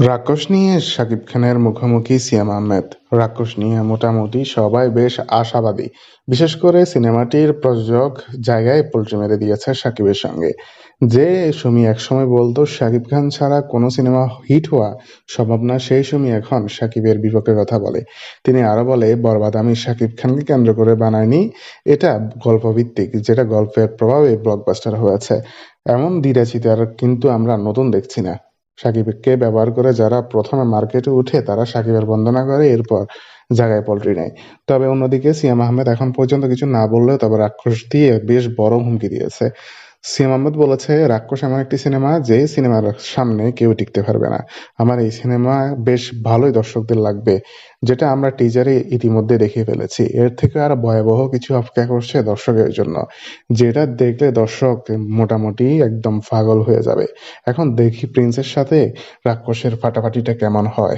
রাক্ষস নিয়ে শাকিব খানের মুখোমুখি সিয়াম আহমেদ। রাক্ষস নিয়ে মোটামুটি সবাই বেশ আশাবাদী। বিশেষ করে সিনেমাটির প্রযোজক জায়গায় পোল্টি মেরে দিয়েছে শাকিবের সঙ্গে। যে সুমি একসময় বলতো শাকিব খান ছাড়া কোনো সিনেমা হিট হওয়া সম্ভব না, সেই সুমি এখন শাকিবের বিপক্ষে কথা বলে। তিনি আরো বলে, বরবাদ আমি শাকিব খানকে কেন্দ্র করে বানাইনি, এটা গল্পভিত্তিক, যেটা গল্পের প্রভাবে ব্লকবাস্টার হয়েছে। এমন দ্বিধাচিতার কিন্তু আমরা নতুন দেখছি না। সাকিবকে ব্যবহার করে যারা প্রথমে মার্কেটে উঠে তারা সাকিবের বন্দনা করে, এরপর জায়গায় পল্টি নেয়। তবে অন্যদিকে সিয়াম আহমেদ এখন পর্যন্ত কিছু না বললেও তবে রাক্ষস দিয়ে বেশ বড় হুমকি দিয়েছে। সিয়াম আহমেদ বলেছে, রাক্ষস এমন একটি সিনেমা যে সিনেমার সামনে কেউ টিকতে পারবে না। আমার এই সিনেমা বেশ ভালোই দর্শকদের লাগবে, যেটা আমরা টিজারে ইতিমধ্যে দেখে ফেলেছি। এর থেকে আর ভয়াবহ কিছু অপেক্ষা করছে দর্শকের জন্য, যেটা দেখলে দর্শক মোটামুটি একদম পাগল হয়ে যাবে। এখন দেখি প্রিন্সের সাথে রাক্ষসের ফাটাফাটিটা কেমন হয়।